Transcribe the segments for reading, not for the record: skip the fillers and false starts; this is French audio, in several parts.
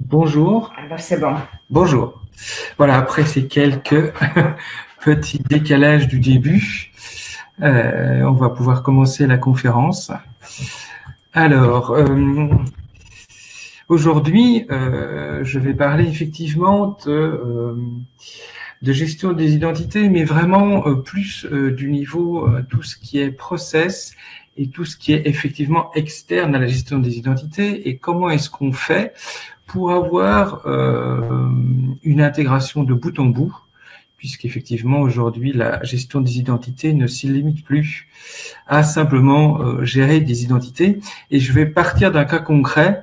Bonjour. Alors c'est bon. Bonjour. Voilà, après ces quelques petits décalages du début, on va pouvoir commencer la conférence. Alors, aujourd'hui, je vais parler effectivement de gestion des identités, mais vraiment plus du niveau tout ce qui est process et tout ce qui est effectivement externe à la gestion des identités et comment est-ce qu'on fait pour avoir une intégration de bout en bout, puisqu'effectivement aujourd'hui la gestion des identités ne s'y limite plus à simplement gérer des identités. Et je vais partir d'un cas concret.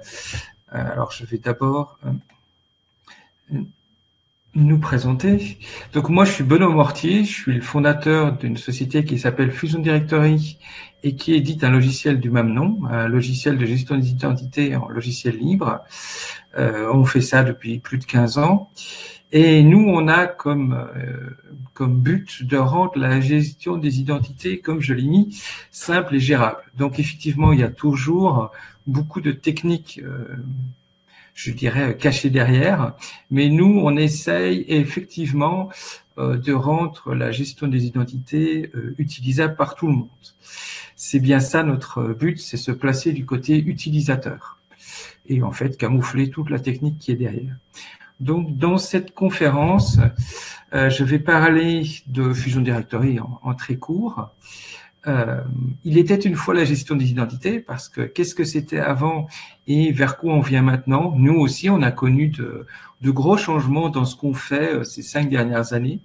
Alors je vais d'abord nous présenter. Donc moi je suis Benoît Mortier, je suis le fondateur d'une société qui s'appelle Fusion Directory et qui édite un logiciel du même nom, un logiciel de gestion des identités en logiciel libre. On fait ça depuis plus de 15 ans. Et nous, on a comme but de rendre la gestion des identités, comme je l'ai mis, simple et gérable. Donc effectivement, il y a toujours beaucoup de techniques, je dirais, cachées derrière. Mais nous, on essaye effectivement de rendre la gestion des identités utilisable par tout le monde. C'est bien ça notre but, c'est se placer du côté utilisateur et en fait camoufler toute la technique qui est derrière. Donc, dans cette conférence, je vais parler de Fusion Directory en très court. Il était une fois la gestion des identités, parce que qu'est-ce que c'était avant et vers quoi on vient maintenant? Nous aussi, on a connu de gros changements dans ce qu'on fait ces 5 dernières années.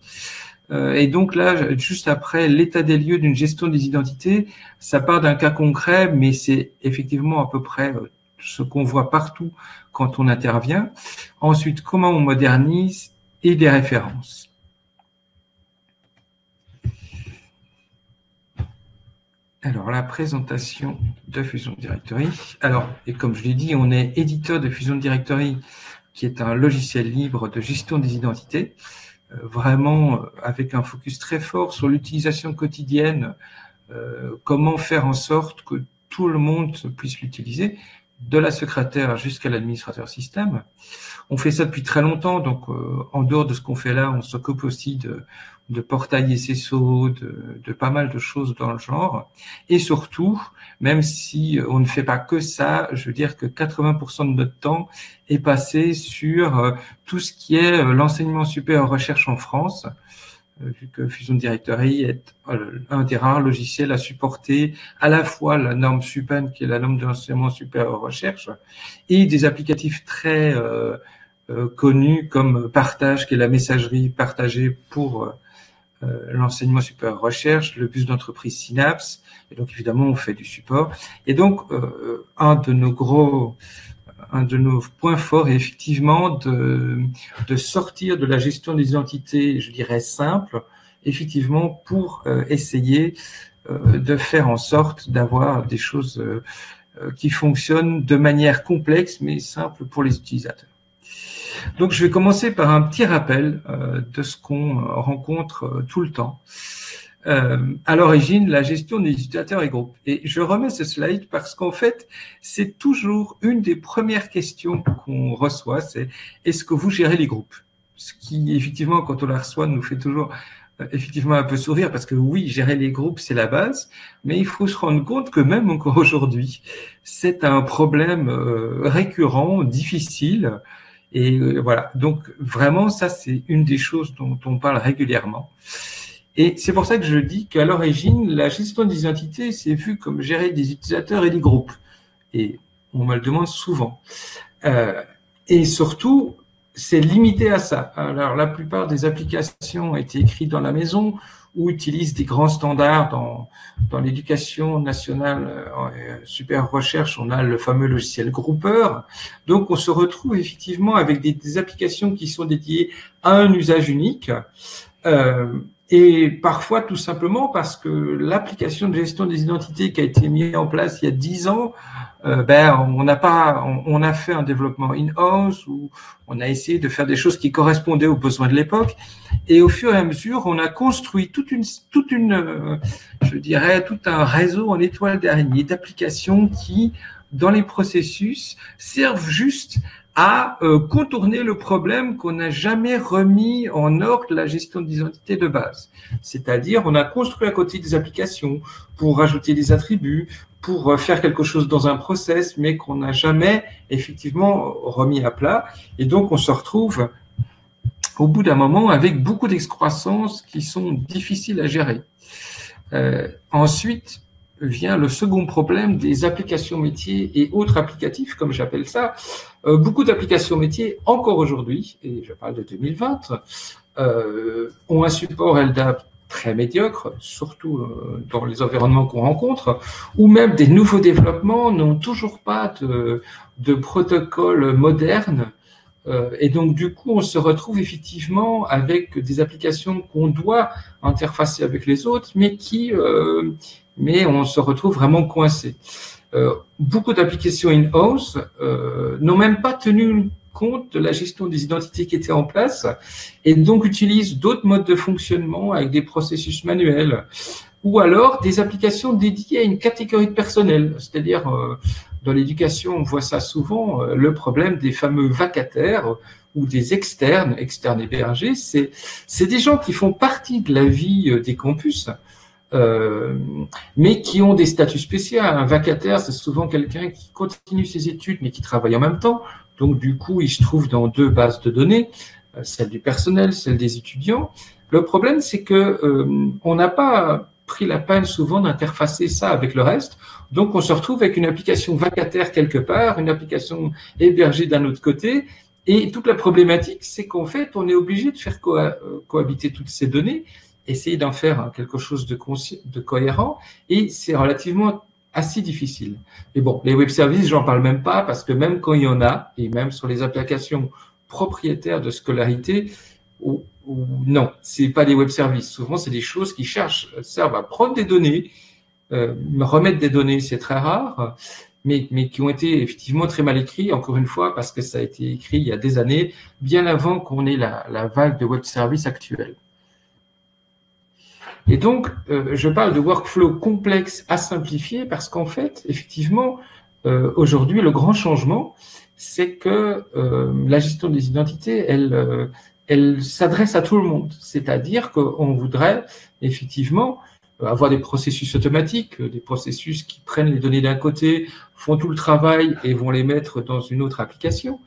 Et donc là, juste après l'état des lieux d'une gestion des identités, ça part d'un cas concret, mais c'est effectivement à peu près ce qu'on voit partout quand on intervient. Ensuite, comment on modernise et des références. Alors, la présentation de Fusion Directory. Alors, et comme je l'ai dit, on est éditeur de Fusion Directory, qui est un logiciel libre de gestion des identités, vraiment avec un focus très fort sur l'utilisation quotidienne, comment faire en sorte que tout le monde puisse l'utiliser, de la secrétaire jusqu'à l'administrateur système. On fait ça depuis très longtemps, donc en dehors de ce qu'on fait là, on s'occupe aussi de portail SSO, de pas mal de choses dans le genre. Et surtout, même si on ne fait pas que ça, je veux dire que 80% de notre temps est passé sur tout ce qui est l'enseignement supérieur recherche en France, vu que Fusion Directory est un des rares logiciels à supporter à la fois la norme SUPEN, qui est la norme de l'enseignement supérieur recherche, et des applicatifs très connus comme Partage, qui est la messagerie partagée pour l'enseignement supérieur recherche, le bus d'entreprise Synapse, et donc évidemment on fait du support. Et donc un de nos points forts est effectivement de sortir de la gestion des identités, je dirais simple, effectivement pour essayer de faire en sorte d'avoir des choses qui fonctionnent de manière complexe mais simple pour les utilisateurs. Donc je vais commencer par un petit rappel de ce qu'on rencontre tout le temps. À l'origine, la gestion des utilisateurs et groupes. Et je remets ce slide parce qu'en fait, c'est toujours une des premières questions qu'on reçoit, c'est est-ce que vous gérez les groupes? Ce qui, effectivement, quand on la reçoit, nous fait toujours effectivement un peu sourire parce que oui, gérer les groupes, c'est la base, mais il faut se rendre compte que même encore aujourd'hui, c'est un problème récurrent, difficile. Et voilà, donc vraiment, ça, c'est une des choses dont on parle régulièrement. Et c'est pour ça que je dis qu'à l'origine, la gestion des identités, c'est vu comme gérer des utilisateurs et des groupes. Et on me le demande souvent. Et surtout, c'est limité à ça. Alors, la plupart des applications ont été écrites dans la maison ou utilisent des grands standards dans l'éducation nationale super recherche. On a le fameux logiciel Grouper. Donc, on se retrouve effectivement avec des applications qui sont dédiées à un usage unique. Et parfois, tout simplement parce que l'application de gestion des identités qui a été mise en place il y a 10 ans, on a fait un développement in-house où on a essayé de faire des choses qui correspondaient aux besoins de l'époque. Et au fur et à mesure, on a construit je dirais, tout un réseau en étoile d'araignée d'applications qui, dans les processus, servent juste à contourner le problème qu'on n'a jamais remis en ordre la gestion d'identité de base. C'est-à-dire, on a construit à côté des applications pour rajouter des attributs, pour faire quelque chose dans un process, mais qu'on n'a jamais effectivement remis à plat. Et donc, on se retrouve au bout d'un moment avec beaucoup d'excroissances qui sont difficiles à gérer. Ensuite, vient le second problème des applications métiers et autres applicatifs, comme j'appelle ça. Beaucoup d'applications métiers, encore aujourd'hui, et je parle de 2020, ont un support LDAP très médiocre, surtout dans les environnements qu'on rencontre, ou même des nouveaux développements n'ont toujours pas de protocole moderne. Et donc, du coup, on se retrouve effectivement avec des applications qu'on doit interfacer avec les autres, mais on se retrouve vraiment coincé. Beaucoup d'applications in-house n'ont même pas tenu compte de la gestion des identités qui étaient en place et donc utilisent d'autres modes de fonctionnement avec des processus manuels ou alors des applications dédiées à une catégorie de personnel, c'est-à-dire dans l'éducation, on voit ça souvent, le problème des fameux vacataires ou des externes hébergés, c'est des gens qui font partie de la vie des campus, mais qui ont des statuts spéciaux. Un vacataire, c'est souvent quelqu'un qui continue ses études, mais qui travaille en même temps. Donc, du coup, il se trouve dans deux bases de données, celle du personnel, celle des étudiants. Le problème, c'est que on n'a pas pris la peine souvent d'interfacer ça avec le reste. Donc, on se retrouve avec une application vacataire quelque part, une application hébergée d'un autre côté. Et toute la problématique, c'est qu'en fait, on est obligé de faire cohabiter toutes ces données, essayer d'en faire quelque chose de cohérent. Et c'est relativement assez difficile. Et bon, les web services, j'en parle même pas parce que même quand il y en a, et même sur les applications propriétaires de scolarité, non, c'est pas des web services. Souvent, c'est des choses qui servent à prendre des données, remettre des données, c'est très rare, mais qui ont été effectivement très mal écrits, encore une fois, parce que ça a été écrit il y a des années, bien avant qu'on ait la vague de web services actuelle. Et donc, je parle de workflow complexe à simplifier parce qu'en fait, effectivement, aujourd'hui, le grand changement, c'est que la gestion des identités, elle s'adresse à tout le monde. C'est-à-dire qu'on voudrait effectivement avoir des processus automatiques, des processus qui prennent les données d'un côté, font tout le travail et vont les mettre dans une autre application.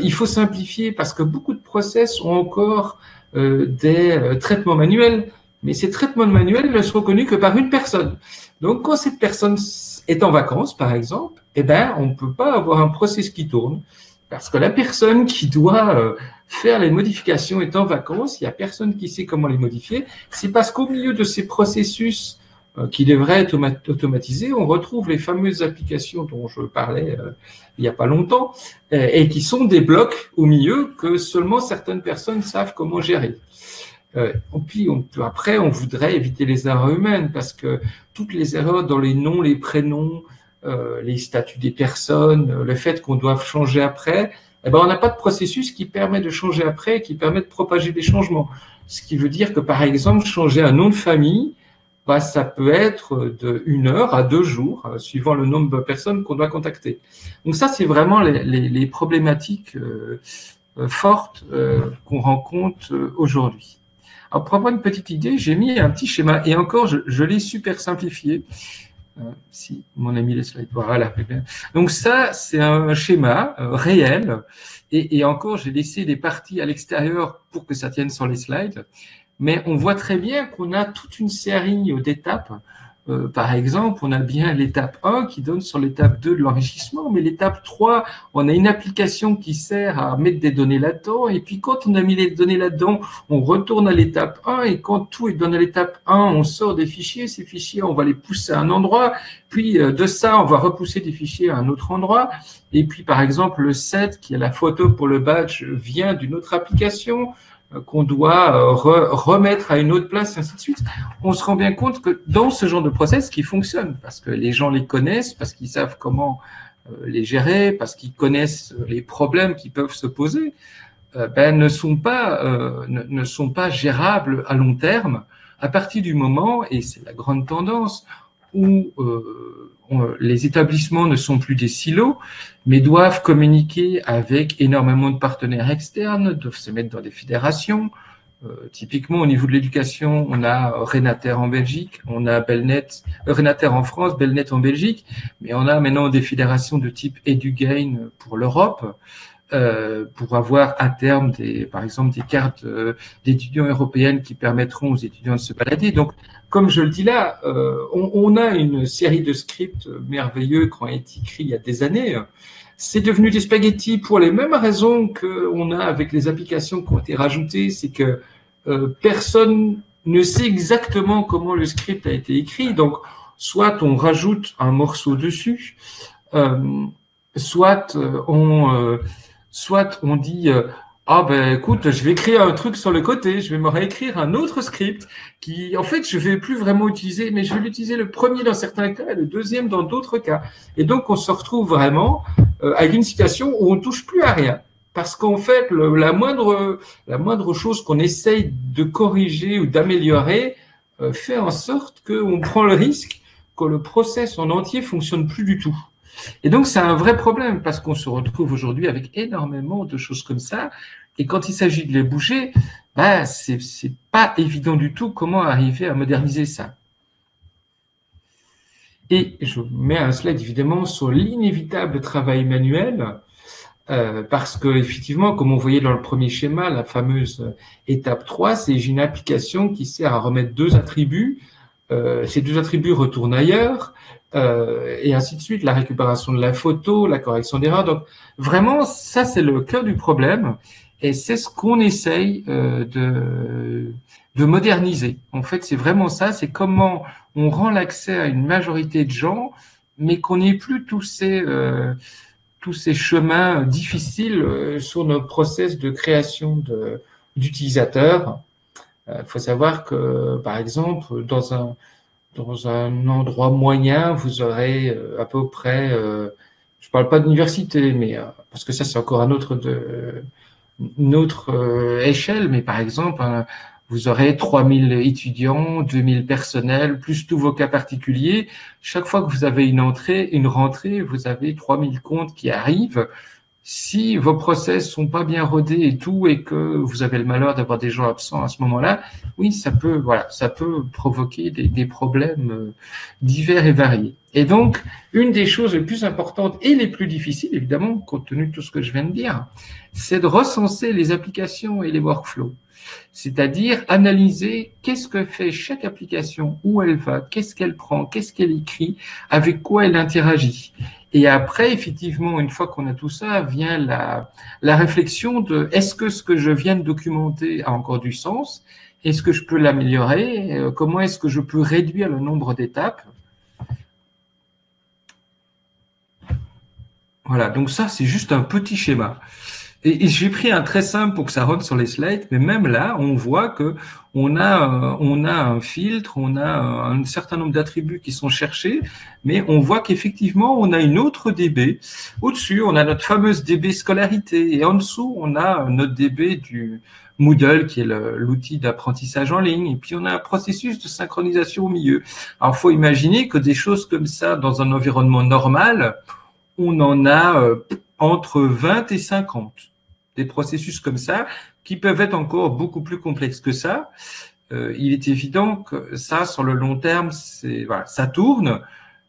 Il faut simplifier parce que beaucoup de process ont encore des traitements manuels, mais ces traitements manuels ne sont reconnus que par une personne. Donc, quand cette personne est en vacances, par exemple, eh ben, on ne peut pas avoir un process qui tourne parce que la personne qui doit faire les modifications est en vacances, il n'y a personne qui sait comment les modifier. C'est parce qu'au milieu de ces processus qui devraient être automatisés, on retrouve les fameuses applications dont je parlais il n'y a pas longtemps et qui sont des blocs au milieu que seulement certaines personnes savent comment gérer. Puis après, on voudrait éviter les erreurs humaines parce que toutes les erreurs dans les noms, les prénoms, les statuts des personnes, le fait qu'on doive changer après, eh ben, on n'a pas de processus qui permet de changer après, qui permet de propager des changements. Ce qui veut dire que, par exemple, changer un nom de famille, bah, ça peut être de 1 heure à 2 jours, suivant le nombre de personnes qu'on doit contacter. Donc ça, c'est vraiment les problématiques fortes qu'on rencontre aujourd'hui. Alors, pour avoir une petite idée, j'ai mis un petit schéma, et encore, je l'ai super simplifié. Si mon ami les slides, voilà. Donc ça, c'est un schéma réel, et encore, j'ai laissé des parties à l'extérieur pour que ça tienne sur les slides, mais on voit très bien qu'on a toute une série d'étapes. Par exemple, on a bien l'étape 1 qui donne sur l'étape 2 de l'enrichissement, mais l'étape 3, on a une application qui sert à mettre des données là-dedans, et puis quand on a mis les données là-dedans, on retourne à l'étape 1, et quand tout est donné à l'étape 1, on sort des fichiers, ces fichiers, on va les pousser à un endroit, puis de ça, on va repousser des fichiers à un autre endroit, et puis par exemple, le set, qui est la photo pour le badge, vient d'une autre application. qu'on doit remettre à une autre place, et ainsi de suite. On se rend bien compte que dans ce genre de process qui fonctionne, parce que les gens les connaissent, parce qu'ils savent comment les gérer, parce qu'ils connaissent les problèmes qui peuvent se poser, ne sont pas gérables à long terme à partir du moment, et c'est la grande tendance, où les établissements ne sont plus des silos, mais doivent communiquer avec énormément de partenaires externes, doivent se mettre dans des fédérations. Typiquement, au niveau de l'éducation, on a Renater en Belgique, on a Renater en France, Belnet en Belgique, mais on a maintenant des fédérations de type EduGain pour l'Europe, pour avoir à terme par exemple des cartes d'étudiants européennes qui permettront aux étudiants de se balader. Donc, comme je le dis là, on a une série de scripts merveilleux qui ont été écrits il y a des années. C'est devenu des spaghettis pour les mêmes raisons qu'on a avec les applications qui ont été rajoutées. C'est que personne ne sait exactement comment le script a été écrit. Donc, soit on rajoute un morceau dessus, soit on dit ah ben écoute, je vais écrire un truc sur le côté, je vais me réécrire un autre script qui, en fait, je vais plus vraiment utiliser, mais je vais l'utiliser le premier dans certains cas et le deuxième dans d'autres cas. Et donc, on se retrouve vraiment avec une situation où on touche plus à rien. Parce qu'en fait, la moindre chose qu'on essaye de corriger ou d'améliorer fait en sorte qu'on prend le risque que le process en entier fonctionne plus du tout. Et donc, c'est un vrai problème parce qu'on se retrouve aujourd'hui avec énormément de choses comme ça. Et quand il s'agit de les bouger, c'est pas évident du tout comment arriver à moderniser ça. Et je mets un slide évidemment sur l'inévitable travail manuel, parce que effectivement, comme on voyait dans le premier schéma, la fameuse étape 3, c'est une application qui sert à remettre deux attributs. Ces deux attributs retournent ailleurs, et ainsi de suite, la récupération de la photo, la correction d'erreurs. Donc vraiment, ça c'est le cœur du problème, et c'est ce qu'on essaye de moderniser. En fait, c'est vraiment ça, c'est comment on rend l'accès à une majorité de gens, mais qu'on n'ait plus tous ces chemins difficiles sur nos process de création d'utilisateurs. Il faut savoir que, par exemple, dans un endroit moyen, vous aurez à peu près, je parle pas d'université, mais parce que ça c'est encore une autre échelle, mais par exemple, vous aurez 3000 étudiants, 2000 personnels, plus tous vos cas particuliers. Chaque fois que vous avez une rentrée, vous avez 3000 comptes qui arrivent. Si vos process sont pas bien rodés et tout, et que vous avez le malheur d'avoir des gens absents à ce moment-là, oui, ça peut provoquer des problèmes divers et variés. Et donc, une des choses les plus importantes et les plus difficiles, évidemment, compte tenu de tout ce que je viens de dire, c'est de recenser les applications et les workflows. C'est-à-dire analyser qu'est-ce que fait chaque application, où elle va, qu'est-ce qu'elle prend, qu'est-ce qu'elle écrit, avec quoi elle interagit. Et après, effectivement, une fois qu'on a tout ça, vient la réflexion de est-ce que ce que je viens de documenter a encore du sens? Est-ce que je peux l'améliorer? Comment est-ce que je peux réduire le nombre d'étapes? Voilà, donc ça, c'est juste un petit schéma. Et j'ai pris un très simple pour que ça rentre sur les slides, mais même là, on voit que on a un filtre, on a un certain nombre d'attributs qui sont cherchés, mais on voit qu'effectivement, on a une autre DB. Au-dessus, on a notre fameuse DB scolarité, et en dessous, on a notre DB du Moodle, qui est l'outil d'apprentissage en ligne, et puis on a un processus de synchronisation au milieu. Alors, faut imaginer que des choses comme ça, dans un environnement normal, on en a entre 20 et 50. Des processus comme ça, qui peuvent être encore beaucoup plus complexes que ça. Il est évident que ça, sur le long terme, ça tourne,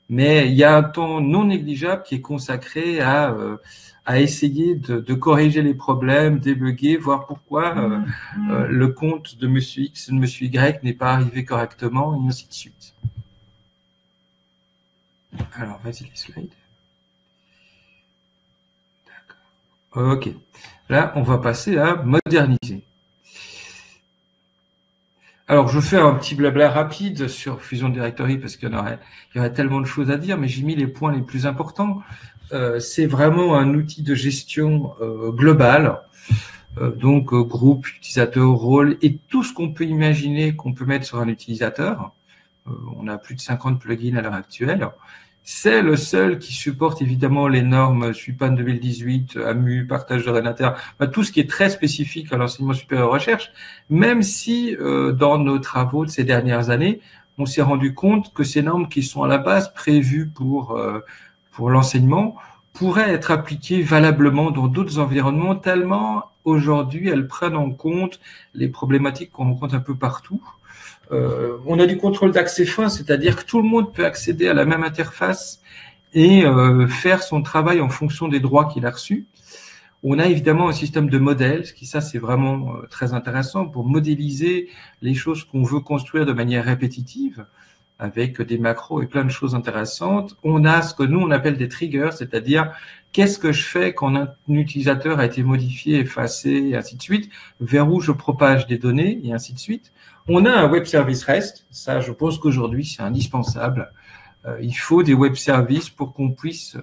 mais il y a un temps non négligeable qui est consacré à essayer de corriger les problèmes, débugger, voir pourquoi le compte de Monsieur X et de Monsieur Y n'est pas arrivé correctement, et ainsi de suite. Alors, vas-y les slides. D'accord. Ok. Là, on va passer à moderniser. Alors, je fais un petit blabla rapide sur Fusion Directory parce qu'il y aurait tellement de choses à dire, mais j'ai mis les points les plus importants. C'est vraiment un outil de gestion global. donc groupe, utilisateur, rôle et tout ce qu'on peut imaginer qu'on peut mettre sur un utilisateur. On a plus de 50 plugins à l'heure actuelle. C'est le seul qui supporte évidemment les normes SUPAN 2018, AMU, partage de rédacteurs, tout ce qui est très spécifique à l'enseignement supérieur recherche, même si dans nos travaux de ces dernières années, on s'est rendu compte que ces normes qui sont à la base prévues pour l'enseignement pourraient être appliquées valablement dans d'autres environnements, tellement aujourd'hui elles prennent en compte les problématiques qu'on rencontre un peu partout. On a du contrôle d'accès fin, c'est-à-dire que tout le monde peut accéder à la même interface et faire son travail en fonction des droits qu'il a reçus. On a évidemment un système de modèles, ce qui ça c'est vraiment très intéressant pour modéliser les choses qu'on veut construire de manière répétitive avec des macros et plein de choses intéressantes. On a ce que nous on appelle des triggers, c'est-à-dire qu'est-ce que je fais quand un utilisateur a été modifié, effacé et ainsi de suite, vers où je propage des données et ainsi de suite. On a un web service REST, ça je pense qu'aujourd'hui c'est indispensable. Il faut des web services pour qu'on puisse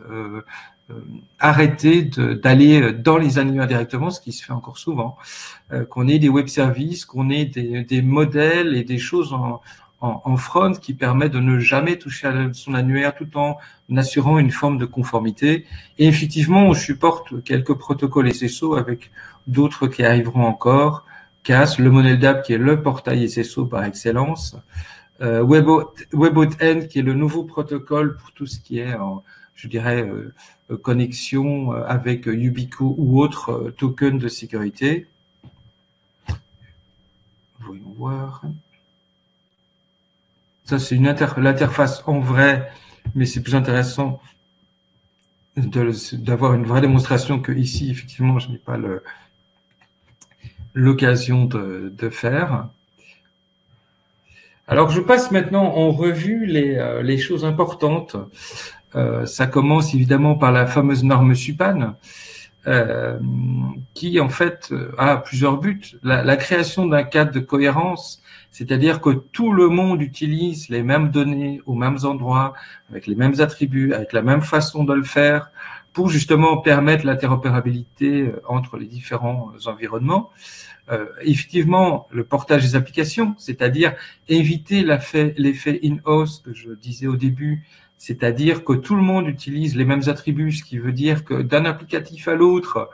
arrêter d'aller dans les annuaires directement, ce qui se fait encore souvent, qu'on ait des web services, qu'on ait des modèles et des choses en front qui permettent de ne jamais toucher à son annuaire tout en assurant une forme de conformité. Et effectivement, on supporte quelques protocoles SSO avec d'autres qui arriveront encore. CAS, le MonLDAP qui est le portail SSO par excellence, WebAuthn qui est le nouveau protocole pour tout ce qui est, je dirais, connexion avec Yubico ou autres tokens de sécurité. Voyons voir. Ça, c'est l'interface en vrai, mais c'est plus intéressant d'avoir une vraie démonstration que ici, effectivement, je n'ai pas l'occasion de faire. Alors, je passe maintenant en revue les choses importantes. Ça commence évidemment par la fameuse norme SUPAN, qui en fait a plusieurs buts. La création d'un cadre de cohérence, c'est-à-dire que tout le monde utilise les mêmes données aux mêmes endroits, avec les mêmes attributs, avec la même façon de le faire, pour justement permettre l'interopérabilité entre les différents environnements. Effectivement, le portage des applications, c'est-à-dire éviter l'effet in-house que je disais au début, c'est-à-dire que tout le monde utilise les mêmes attributs, ce qui veut dire que d'un applicatif à l'autre,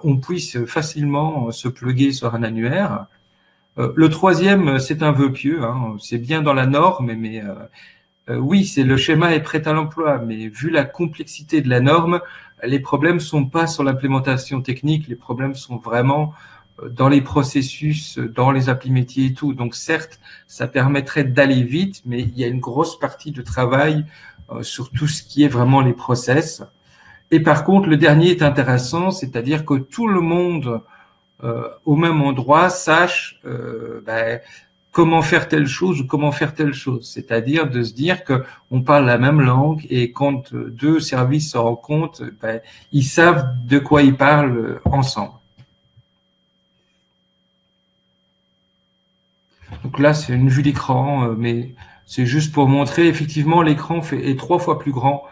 on puisse facilement se plugger sur un annuaire. Le troisième, c'est un vœu pieux, hein, c'est bien dans la norme, mais oui, c'est le schéma est prêt à l'emploi, mais vu la complexité de la norme, les problèmes sont pas sur l'implémentation technique, les problèmes sont vraiment dans les processus, dans les applis métiers et tout. Donc certes, ça permettrait d'aller vite, mais il y a une grosse partie de travail sur tout ce qui est vraiment les process. Et par contre, le dernier est intéressant, c'est-à-dire que tout le monde au même endroit sache comment faire telle chose ou comment faire telle chose. C'est-à-dire de se dire que on parle la même langue et quand deux services se rencontrent, ils savent de quoi ils parlent ensemble. Donc là, c'est une vue d'écran, mais c'est juste pour montrer, effectivement, l'écran est 3 fois plus grand,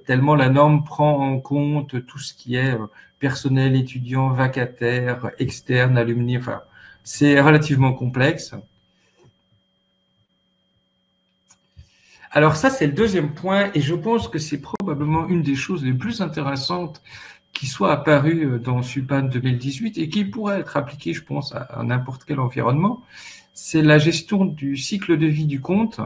tellement la norme prend en compte tout ce qui est personnel, étudiant, vacataire, externe, alumni, enfin, c'est relativement complexe. Alors ça, c'est le deuxième point, et je pense que c'est probablement une des choses les plus intéressantes qui soit apparue dans SUPAN 2018 et qui pourrait être appliquée, je pense, à n'importe quel environnement. C'est la gestion du cycle de vie du compte,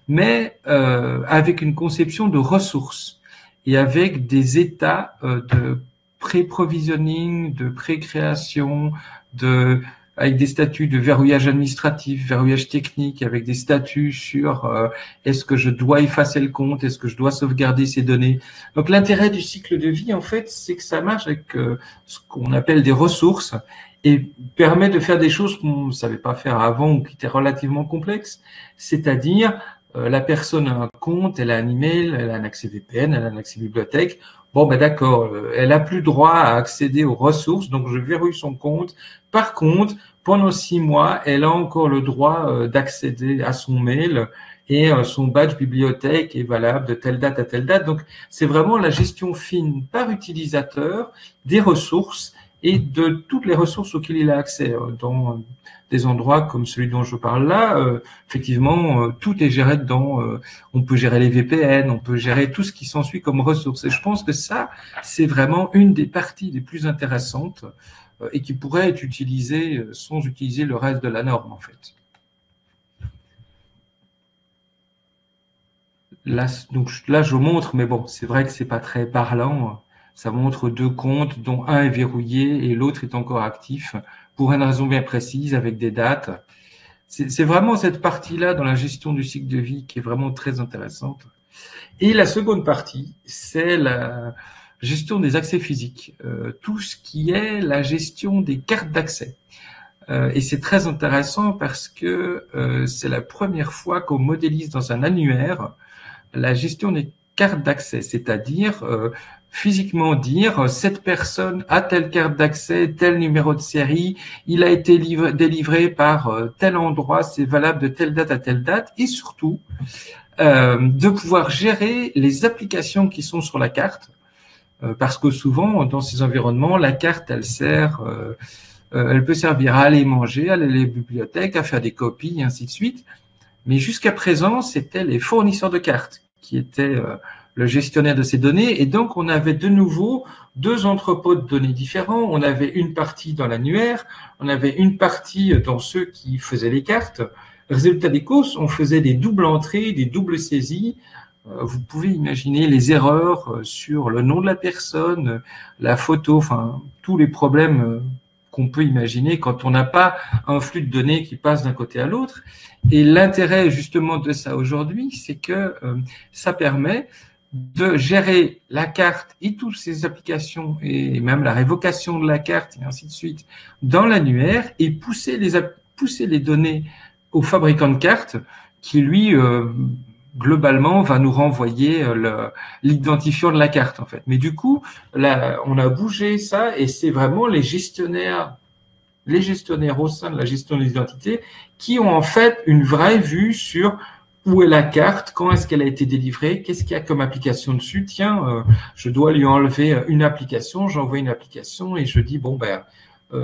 mais avec une conception de ressources et avec des états de pré-provisioning, de pré-création, avec des statuts de verrouillage administratif, verrouillage technique, avec des statuts sur est-ce que je dois effacer le compte, est-ce que je dois sauvegarder ces données. Donc l'intérêt du cycle de vie, en fait, c'est que ça marche avec ce qu'on appelle des ressources et permet de faire des choses qu'on ne savait pas faire avant ou qui étaient relativement complexes. C'est-à-dire, la personne a un compte, elle a un email, elle a un accès VPN, elle a un accès bibliothèque. Bon, d'accord, elle a plus droit à accéder aux ressources, donc je verrouille son compte. Par contre, pendant 6 mois, elle a encore le droit d'accéder à son mail et son badge bibliothèque est valable de telle date à telle date. Donc, c'est vraiment la gestion fine par utilisateur des ressources et de toutes les ressources auxquelles il a accès. Dans des endroits comme celui dont je parle là, effectivement, tout est géré dedans. On peut gérer les VPN, on peut gérer tout ce qui s'ensuit comme ressources. Et je pense que ça, c'est vraiment une des parties les plus intéressantes et qui pourrait être utilisée sans utiliser le reste de la norme, en fait. Là, donc là, je montre, mais bon, c'est vrai que c'est pas très parlant. Ça montre deux comptes dont un est verrouillé et l'autre est encore actif pour une raison bien précise avec des dates. C'est vraiment cette partie-là dans la gestion du cycle de vie qui est vraiment très intéressante. Et la seconde partie, c'est la gestion des accès physiques, tout ce qui est la gestion des cartes d'accès. Et c'est très intéressant parce que c'est la première fois qu'on modélise dans un annuaire la gestion des cartes d'accès, c'est-à-dire physiquement dire cette personne a telle carte d'accès, tel numéro de série, il a été délivré par tel endroit, c'est valable de telle date à telle date, et surtout de pouvoir gérer les applications qui sont sur la carte, parce que souvent dans ces environnements, la carte elle sert, elle peut servir à aller manger, à aller à la bibliothèque, à faire des copies, et ainsi de suite. Mais jusqu'à présent, c'était les fournisseurs de cartes qui étaient le gestionnaire de ces données. Et donc, on avait de nouveau deux entrepôts de données différents. On avait une partie dans l'annuaire, on avait une partie dans ceux qui faisaient les cartes. Résultat des courses, on faisait des doubles entrées, des doubles saisies. Vous pouvez imaginer les erreurs sur le nom de la personne, la photo, enfin, tous les problèmes qu'on peut imaginer quand on n'a pas un flux de données qui passe d'un côté à l'autre. Et l'intérêt justement de ça aujourd'hui, c'est que ça permet de gérer la carte et toutes ces applications et même la révocation de la carte et ainsi de suite dans l'annuaire et pousser les données au fabricant de cartes qui lui globalement va nous renvoyer l'identifiant de la carte en fait. Mais du coup, là, on a bougé ça et c'est vraiment les gestionnaires au sein de la gestion de l'identité qui ont en fait une vraie vue sur où est la carte, quand est-ce qu'elle a été délivrée, qu'est-ce qu'il y a comme application dessus. Tiens, je dois lui enlever une application, j'envoie une application et je dis bon ben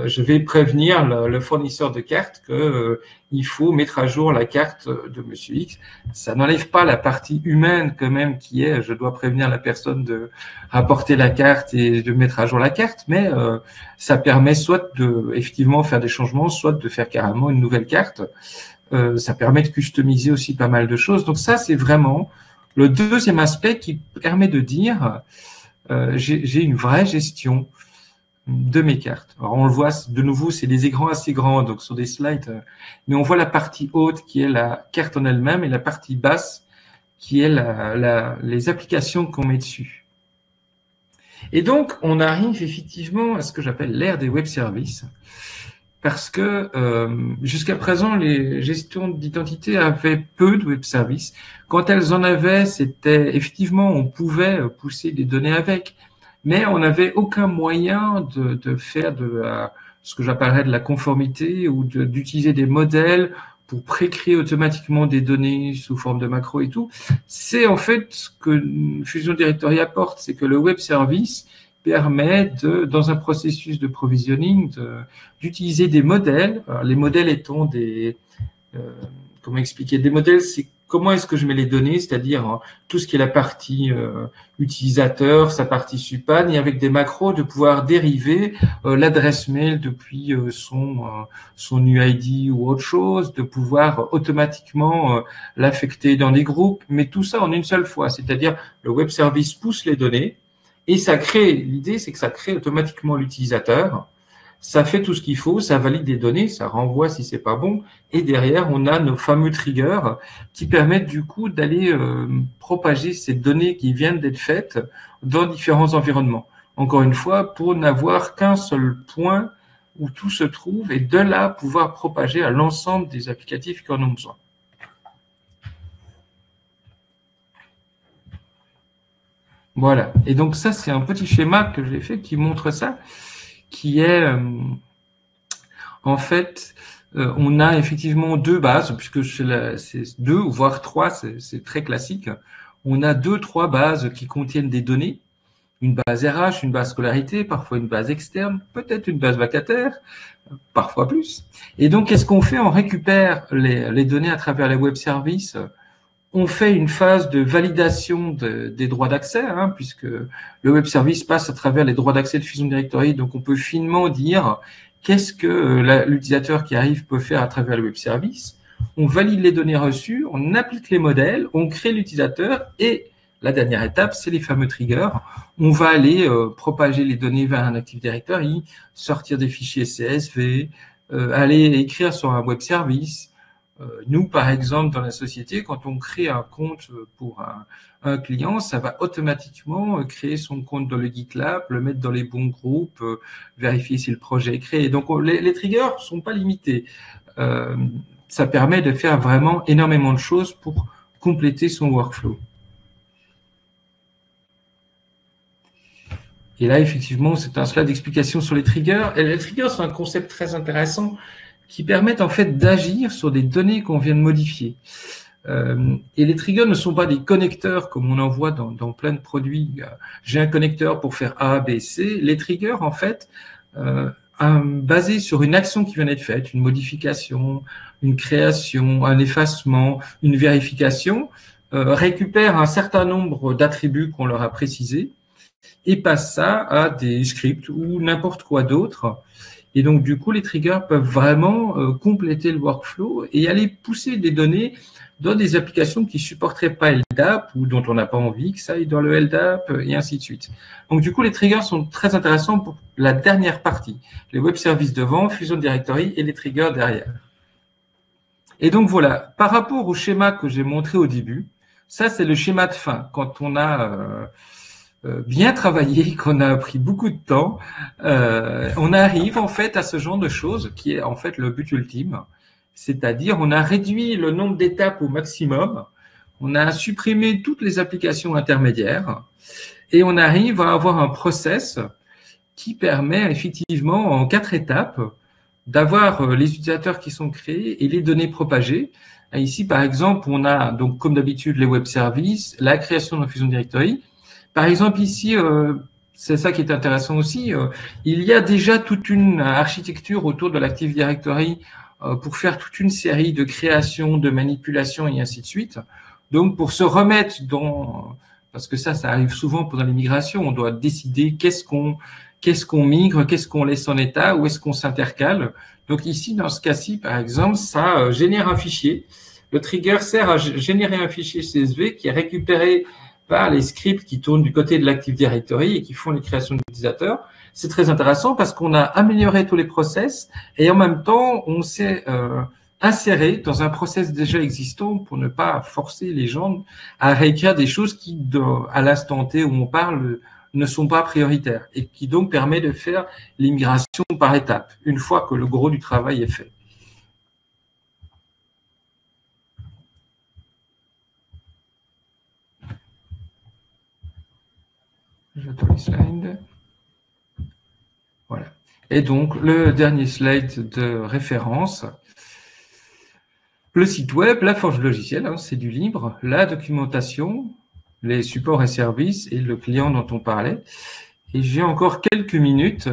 je vais prévenir le fournisseur de cartes que il faut mettre à jour la carte de Monsieur X. Ça n'enlève pas la partie humaine quand même qui est je dois prévenir la personne de rapporter la carte et de mettre à jour la carte, mais ça permet soit de effectivement faire des changements, soit de faire carrément une nouvelle carte. Ça permet de customiser aussi pas mal de choses. Donc ça, c'est vraiment le deuxième aspect qui permet de dire j'ai une vraie gestion de mes cartes. Alors on le voit de nouveau, c'est des écrans assez grands, donc sur des slides, mais on voit la partie haute qui est la carte en elle-même et la partie basse qui est les applications qu'on met dessus. Et donc on arrive effectivement à ce que j'appelle l'ère des web services, parce que jusqu'à présent les gestions d'identité avaient peu de web services. Quand elles en avaient, c'était effectivement on pouvait pousser des données avec. Mais on n'avait aucun moyen de faire ce que j'appellerais de la conformité ou d'utiliser des modèles pour précréer automatiquement des données sous forme de macros et tout. C'est en fait ce que Fusion Directory apporte, c'est que le web service permet dans un processus de provisioning d'utiliser des modèles. Alors, les modèles étant comment expliquer, des modèles, c'est comment est-ce que je mets les données, c'est-à-dire tout ce qui est la partie utilisateur, sa partie SUPAN, et avec des macros de pouvoir dériver l'adresse mail depuis son UID ou autre chose, de pouvoir automatiquement l'affecter dans des groupes, mais tout ça en une seule fois, c'est-à-dire le web service pousse les données et ça crée, l'idée c'est que ça crée automatiquement l'utilisateur. Ça fait tout ce qu'il faut, ça valide les données, ça renvoie si c'est pas bon, et derrière on a nos fameux triggers qui permettent du coup d'aller propager ces données qui viennent d'être faites dans différents environnements. Encore une fois, pour n'avoir qu'un seul point où tout se trouve et de là pouvoir propager à l'ensemble des applicatifs qui en ont besoin. Voilà. Et donc ça, c'est un petit schéma que j'ai fait qui montre ça, qui est en fait, on a effectivement deux bases, puisque c'est deux, voire trois, c'est très classique. On a 2-3 bases qui contiennent des données. une base RH, une base scolarité, parfois une base externe, peut-être une base vacataire, parfois plus. Et donc, qu'est-ce qu'on fait? On récupère les données à travers les web services. On fait une phase de validation des droits d'accès, hein, puisque le web service passe à travers les droits d'accès de Fusion Directory. Donc, on peut finement dire qu'est-ce que l'utilisateur qui arrive peut faire à travers le web service. On valide les données reçues, on applique les modèles, on crée l'utilisateur et la dernière étape, c'est les fameux triggers. On va aller propager les données vers un Active Directory, sortir des fichiers CSV, aller écrire sur un web service. Nous, par exemple, dans la société, quand on crée un compte pour un client, ça va automatiquement créer son compte dans le GitLab, le mettre dans les bons groupes, vérifier si le projet est créé. Donc, les triggers sont pas limités. Ça permet de faire vraiment énormément de choses pour compléter son workflow. Et là, effectivement, c'est un slide d'explication sur les triggers. Et les triggers sont un concept très intéressant qui permettent en fait d'agir sur des données qu'on vient de modifier. Et les triggers ne sont pas des connecteurs comme on en voit dans plein de produits. J'ai un connecteur pour faire A, B, C. Les triggers, en fait, basés sur une action qui vient d'être faite, une modification, une création, un effacement, une vérification, récupèrent un certain nombre d'attributs qu'on leur a précisés et passe ça à des scripts ou n'importe quoi d'autre. Et donc, du coup, les triggers peuvent vraiment compléter le workflow et aller pousser des données dans des applications qui supporteraient pas LDAP ou dont on n'a pas envie que ça aille dans le LDAP et ainsi de suite. Donc, du coup, les triggers sont très intéressants pour la dernière partie, les web services devant, Fusion Directory et les triggers derrière. Et donc, voilà, par rapport au schéma que j'ai montré au début, ça, c'est le schéma de fin. Quand on a bien travaillé, qu'on a pris beaucoup de temps, on arrive en fait à ce genre de choses qui est en fait le but ultime. C'est-à-dire, on a réduit le nombre d'étapes au maximum, on a supprimé toutes les applications intermédiaires et on arrive à avoir un process qui permet effectivement en 4 étapes d'avoir les utilisateurs qui sont créés et les données propagées. Ici, par exemple, on a donc comme d'habitude les web services, la création d'un Fusion Directory. Par exemple, ici, c'est ça qui est intéressant aussi, il y a déjà toute une architecture autour de l'Active Directory pour faire toute une série de créations, de manipulations et ainsi de suite. Donc, pour se remettre parce que ça arrive souvent pendant les migrations, on doit décider qu'est-ce qu'on migre, qu'est-ce qu'on laisse en état, où est-ce qu'on s'intercale. Donc ici, dans ce cas-ci, par exemple, ça génère un fichier. Le trigger sert à générer un fichier CSV qui est récupéré par les scripts qui tournent du côté de l'Active Directory et qui font les créations d'utilisateurs. C'est très intéressant parce qu'on a amélioré tous les process et en même temps, on s'est inséré dans un process déjà existant pour ne pas forcer les gens à réécrire des choses qui, à l'instant T où on parle, ne sont pas prioritaires et qui donc permet de faire l'immigration par étapes, une fois que le gros du travail est fait. J'attends les slides. Voilà. Et donc, le dernier slide de référence, le site web, la forge logicielle, hein, c'est du libre, la documentation, les supports et services et le client dont on parlait. Et j'ai encore quelques minutes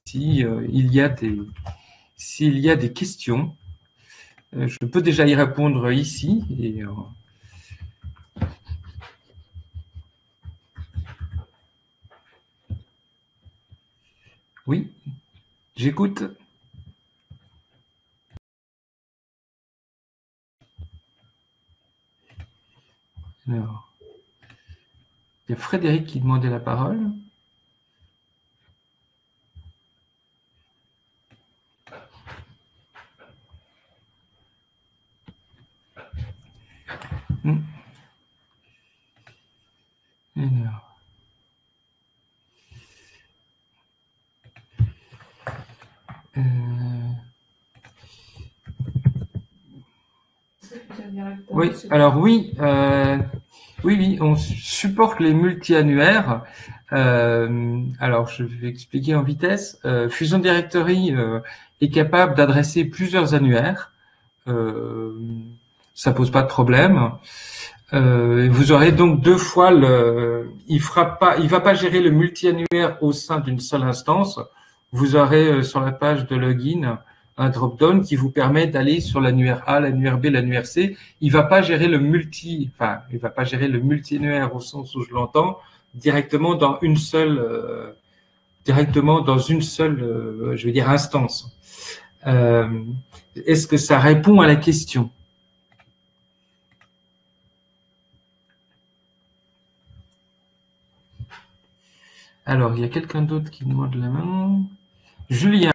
s'il y a des questions. Je peux déjà y répondre ici. Et, oui, j'écoute. Alors, il y a Frédéric qui demandait la parole. Alors. Oui, alors oui, oui, on supporte les multi-annuaires. Alors, je vais expliquer en vitesse. Fusion Directory est capable d'adresser plusieurs annuaires. Ça pose pas de problème. Vous aurez donc deux fois il va pas gérer le multi-annuaire au sein d'une seule instance. Vous aurez sur la page de login un drop-down qui vous permet d'aller sur l'annuaire A, l'annuaire B, l'annuaire C. Il va pas gérer il va pas gérer le multi-annuaire au sens où je l'entends directement dans une seule, je veux dire, instance. Est-ce que ça répond à la question? Alors, il y a quelqu'un d'autre qui demande la main. Julien.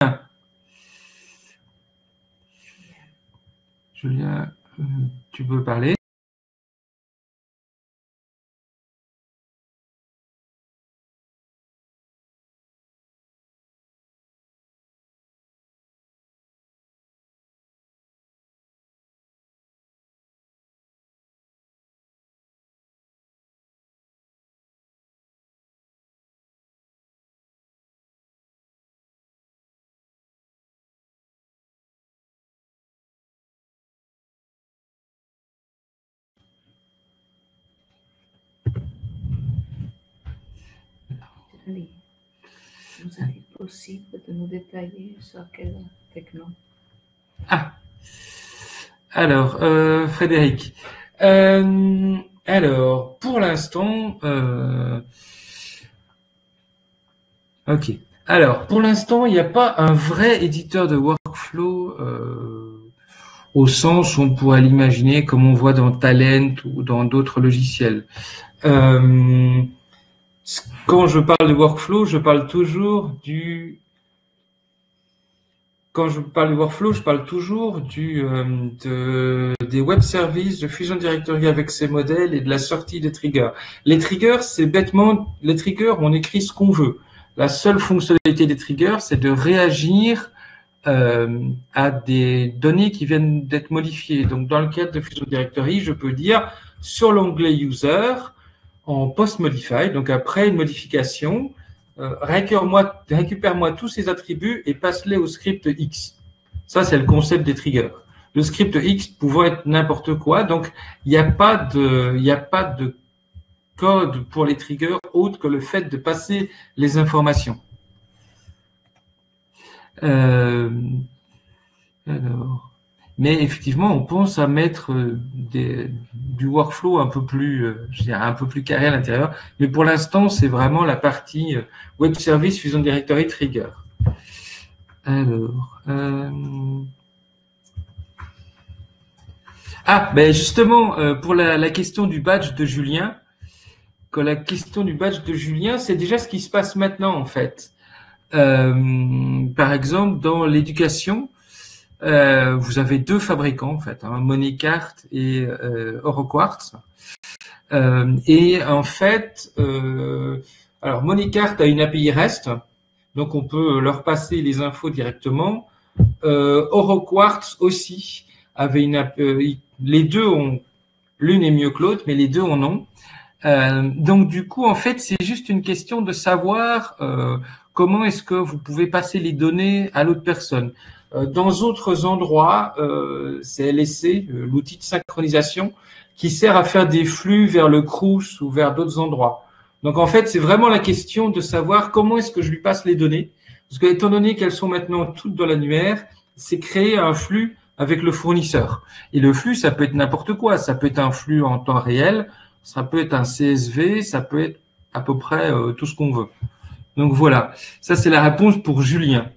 Julien, tu peux parler? Vous est-il possible de nous détailler sur quelle techno? Ah, alors, Frédéric. Alors, pour l'instant, ok. Alors, pour l'instant, il n'y a pas un vrai éditeur de workflow au sens où on pourrait l'imaginer comme on voit dans Talent ou dans d'autres logiciels. Quand je parle de workflow, je parle toujours du Quand je parle de workflow, je parle toujours des web services, de Fusion Directory avec ses modèles et de la sortie des triggers. Les triggers, c'est bêtement, les triggers, on écrit ce qu'on veut. La seule fonctionnalité des triggers, c'est de réagir à des données qui viennent d'être modifiées. Donc, dans le cadre de Fusion Directory, je peux dire sur l'onglet User, en post-modify, donc après une modification, récupère-moi tous ces attributs et passe-les au script X. Ça, c'est le concept des triggers. Le script X pouvant être n'importe quoi, donc il n'y a pas de code pour les triggers autre que le fait de passer les informations. Mais effectivement, on pense à mettre du workflow un peu plus, je dirais, un peu plus carré à l'intérieur. Mais pour l'instant, c'est vraiment la partie Web Service Fusion Directory Trigger. Alors, ben justement, pour la question du badge de Julien, c'est déjà ce qui se passe maintenant en fait. Par exemple, dans l'éducation, vous avez deux fabricants en fait, Monicart et Oroquartz. Et en fait, alors Monicart a une API REST, donc on peut leur passer les infos directement. Oroquartz aussi avait une API. Les deux ont, l'une est mieux que l'autre, mais les deux en ont. Donc du coup, en fait, c'est juste une question de savoir comment est-ce que vous pouvez passer les données à l'autre personne. Dans d'autres endroits, c'est LSC, l'outil de synchronisation, qui sert à faire des flux vers le Crous ou vers d'autres endroits. Donc en fait, c'est vraiment la question de savoir comment est-ce que je lui passe les données. Parce que étant donné qu'elles sont maintenant toutes dans l'annuaire, c'est créer un flux avec le fournisseur. Et le flux, ça peut être n'importe quoi. Ça peut être un flux en temps réel, ça peut être un CSV, ça peut être à peu près tout ce qu'on veut. Donc voilà, ça c'est la réponse pour Julien.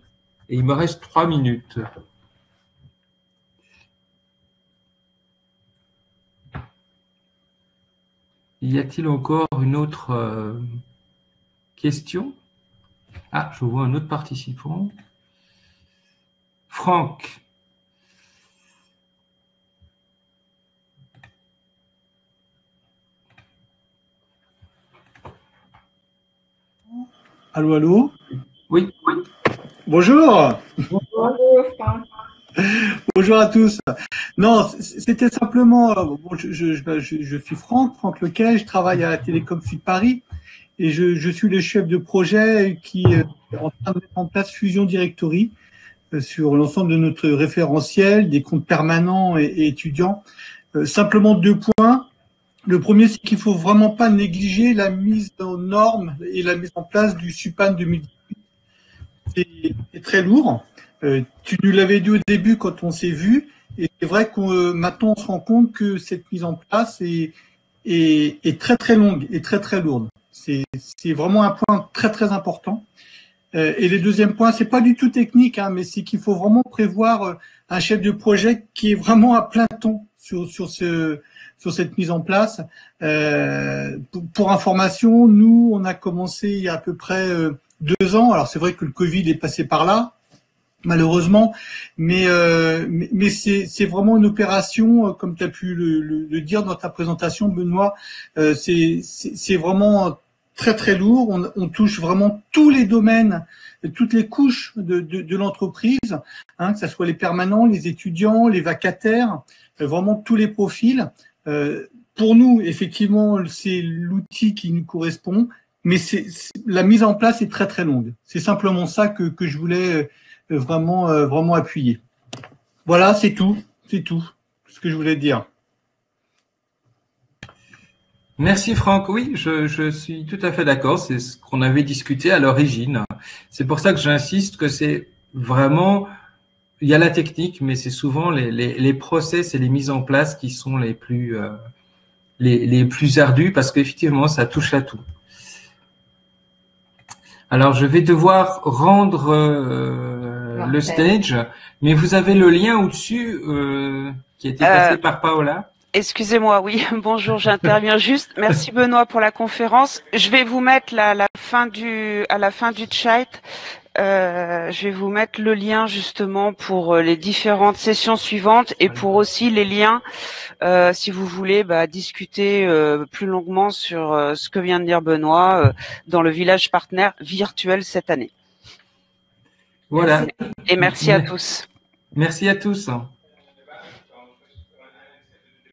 Et il me reste 3 minutes. Y a-t-il encore une autre question? Ah, je vois un autre participant. Franck. Allô, allô? Oui. Bonjour. Bonjour, Franck. Bonjour à tous. Non, c'était simplement, bon, je suis Franck Lequet, je travaille à la Télécom Sud Paris et je suis le chef de projet qui est en train de mettre en place Fusion Directory sur l'ensemble de notre référentiel, des comptes permanents et étudiants. Simplement 2 points. Le premier, c'est qu'il faut vraiment pas négliger la mise aux normes et la mise en place du SUPAN 2018. C'est très lourd. Tu nous l'avais dit au début quand on s'est vu, et c'est vrai que maintenant on se rend compte que cette mise en place est très très longue et très très lourde. C'est vraiment un point très très important. Et le deuxième point, c'est pas du tout technique, hein, mais c'est qu'il faut vraiment prévoir un chef de projet qui est vraiment à plein temps sur cette mise en place. Pour information, nous, on a commencé il y a à peu près 2 ans. Alors c'est vrai que le Covid est passé par là, malheureusement, mais c'est vraiment une opération, comme tu as pu le dire dans ta présentation, Benoît. C'est vraiment très très lourd. On touche vraiment tous les domaines, toutes les couches de l'entreprise, hein, que ce soit les permanents, les étudiants, les vacataires, vraiment tous les profils. Pour nous, effectivement, c'est l'outil qui nous correspond, mais la mise en place est très très longue. C'est simplement ça que je voulais vraiment appuyer. Voilà, c'est tout ce que je voulais dire. Merci Franck. Oui, je suis tout à fait d'accord. C'est ce qu'on avait discuté à l'origine. C'est pour ça que j'insiste que c'est vraiment, il y a la technique, mais c'est souvent les process et les mises en place qui sont les plus ardus parce qu'effectivement, ça touche à tout. Alors, je vais devoir rendre le stage, mais vous avez le lien au-dessus qui a été passé par Paola. Excusez-moi, oui, bonjour, j'interviens juste. Merci Benoît pour la conférence. Je vais vous mettre à la fin du chat, je vais vous mettre le lien justement pour les différentes sessions suivantes et pour aussi les liens si vous voulez discuter plus longuement sur ce que vient de dire Benoît dans le village partenaire virtuel cette année. Voilà. Et merci à tous. Merci à tous.